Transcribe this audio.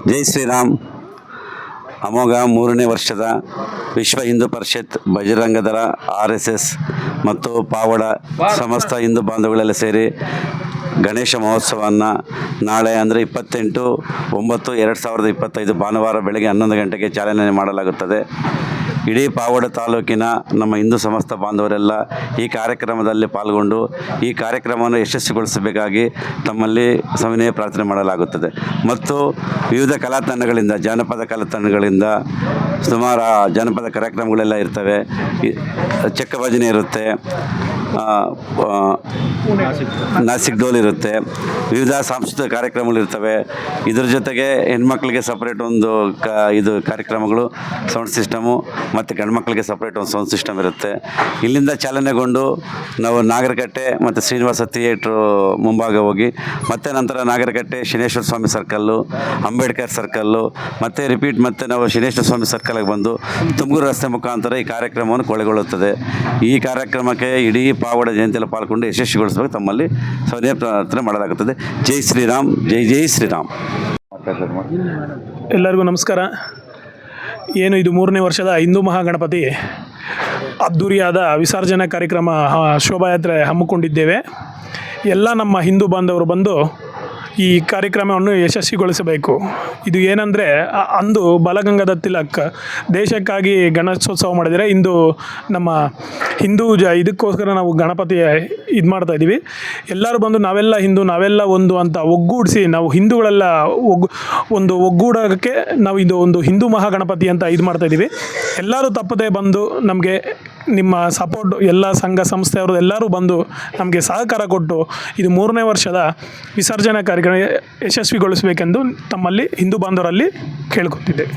ಜೈ ಶ್ರೀರಾಮ್. ಅಮೋಘ 3ನೇ ವರ್ಷದ ವಿಶ್ವ ಹಿಂದೂ ಪರಿಷತ್, ಬಜರಂಗದಳ, RSS ಮತ್ತು ಪಾವಡ ಸಮಸ್ತ ಹಿಂದೂ ಬಾಂಧವಗಳೆಲ್ಲ ಸೇರಿ ಗಣೇಶ ಮಹೋತ್ಸವವನ್ನು ನಾಳೆ ಅಂದರೆ 28/9/2025 ಭಾನುವಾರ ಬೆಳಗ್ಗೆ 11 ಗಂಟೆಗೆ ಚಾಲನೆ ಮಾಡಲಾಗುತ್ತದೆ. ಇಡೀ ಪಾವಡ ತಾಲೂಕಿನ ನಮ್ಮ ಹಿಂದೂ ಸಮಸ್ತ ಬಾಂಧವರೆಲ್ಲ ಈ ಕಾರ್ಯಕ್ರಮದಲ್ಲಿ ಪಾಲ್ಗೊಂಡು ಈ ಕಾರ್ಯಕ್ರಮವನ್ನು ಯಶಸ್ವಿಗೊಳಿಸಬೇಕಾಗಿ ತಮ್ಮಲ್ಲಿ ಸವಿನಯ ಪ್ರಾರ್ಥನೆ ಮಾಡಲಾಗುತ್ತದೆ. ಮತ್ತು ವಿವಿಧ ಕಲಾ ತಂಡಗಳಿಂದ, ಜಾನಪದ ಕಲಾ ತಂಡಗಳಿಂದ ಸುಮಾರು ಜಾನಪದ ಕಾರ್ಯಕ್ರಮಗಳೆಲ್ಲ ಇರ್ತವೆ. ಚೆಕ್ಕ ಭಜನೆ ಇರುತ್ತೆ, ನಾಸಿಕ್ ಡೋಲ್ ಇರುತ್ತೆ, ವಿವಿಧ ಸಾಂಸ್ಕೃತಿಕ ಕಾರ್ಯಕ್ರಮಗಳಿರ್ತವೆ. ಇದ್ರ ಜೊತೆಗೆ ಹೆಣ್ಮಕ್ಳಿಗೆ ಸಪ್ರೇಟ್ ಒಂದು ಇದು ಕಾರ್ಯಕ್ರಮಗಳು, ಸೌಂಡ್ ಸಿಸ್ಟಮು, ಮತ್ತು ಗಂಡು ಮಕ್ಕಳಿಗೆ ಸಪ್ರೇಟ್ ಒಂದು ಸೌಂಡ್ ಸಿಸ್ಟಮ್ ಇರುತ್ತೆ. ಇಲ್ಲಿಂದ ಚಾಲನೆಗೊಂಡು ನಾವು ನಾಗರಕಟ್ಟೆ ಮತ್ತು ಶ್ರೀನಿವಾಸ ಥಿಯೇಟ್ರು ಮುಂಭಾಗ ಹೋಗಿ ಮತ್ತು ನಂತರ ನಾಗರಕಟ್ಟೆ ಶನೇಶ್ವರ ಸ್ವಾಮಿ ಸರ್ಕಲ್ಲು, ಅಂಬೇಡ್ಕರ್ ಸರ್ಕಲ್ಲು, ಮತ್ತು ರಿಪೀಟ್ ಮತ್ತೆ ನಾವು ಶನೇಶ್ವರ ಸ್ವಾಮಿ ಸರ್ಕಲ್ಗೆ ಬಂದು ತುಮಕೂರು ರಸ್ತೆ ಮುಖಾಂತರ ಈ ಕಾರ್ಯಕ್ರಮವನ್ನು ಕೊನೆಗೊಳ್ಳುತ್ತದೆ. ಈ ಕಾರ್ಯಕ್ರಮಕ್ಕೆ ಇಡೀ ಪಾವಡ ಜಯಂತಿಯಲ್ಲಿ ಪಾಲ್ಗೊಂಡು ಯಶಸ್ವಿಗೊಳಿಸಬೇಕು ತಮ್ಮಲ್ಲಿ ಸವಿನಯ ಪ್ರಾರ್ಥನೆ ಮಾಡಲಾಗುತ್ತದೆ. ಜೈ ಶ್ರೀರಾಮ್. ಜೈ ಜೈ ಶ್ರೀರಾಮ್. ಎಲ್ಲರಿಗೂ ನಮಸ್ಕಾರ. ಏನು ಇದು 3ನೇ ವರ್ಷದ ಹಿಂದೂ ಮಹಾಗಣಪತಿ ಅದ್ಧೂರಿಯಾದ ವಿಸರ್ಜನಾ ಕಾರ್ಯಕ್ರಮ ಶೋಭಾಯಾತ್ರೆ ಹಮ್ಮಿಕೊಂಡಿದ್ದೇವೆ. ಎಲ್ಲ ನಮ್ಮ ಹಿಂದೂ ಬಾಂಧವರು ಬಂದು ಈ ಕಾರ್ಯಕ್ರಮವನ್ನು ಯಶಸ್ವಿಗೊಳಿಸಬೇಕು. ಇದು ಏನಂದರೆ, ಅಂದು ಬಾಲಗಂಗಾಧರ ತಿಲಕ್ ದೇಶಕ್ಕಾಗಿ ಗಣೇಶೋತ್ಸವ ಮಾಡಿದರೆ, ಇಂದು ನಮ್ಮ ಹಿಂದೂ ಇದಕ್ಕೋಸ್ಕರ ನಾವು ಗಣಪತಿ ಇದು ಮಾಡ್ತಾಯಿದ್ದೀವಿ. ಎಲ್ಲರೂ ಬಂದು ನಾವೆಲ್ಲ ಹಿಂದೂ, ನಾವೆಲ್ಲ ಒಂದು ಅಂತ ಒಗ್ಗೂಡಿಸಿ, ನಾವು ಹಿಂದೂಗಳೆಲ್ಲ ಒಗ್ಗೂಡೋಕ್ಕೆ ನಾವು ಇದು ಒಂದು ಹಿಂದೂ ಮಹಾಗಣಪತಿ ಅಂತ ಇದು ಮಾಡ್ತಾಯಿದ್ದೀವಿ. ಎಲ್ಲರೂ ತಪ್ಪದೆ ಬಂದು ನಮಗೆ ನಿಮ್ಮ ಸಪೋರ್ಟ್, ಎಲ್ಲ ಸಂಘ ಸಂಸ್ಥೆಯವರು ಎಲ್ಲರೂ ಬಂದು ನಮಗೆ ಸಹಕಾರ ಕೊಟ್ಟು ಇದು 3ನೇ ವರ್ಷದ ವಿಸರ್ಜನಾ ಕಾರ್ಯಕ್ರಮ ಯಶಸ್ವಿಗೊಳಿಸಬೇಕೆಂದು ತಮ್ಮಲ್ಲಿ ಹಿಂದೂ ಬಾಂಧವರಲ್ಲಿ ಕೇಳ್ಕೊತಿದ್ದೆ.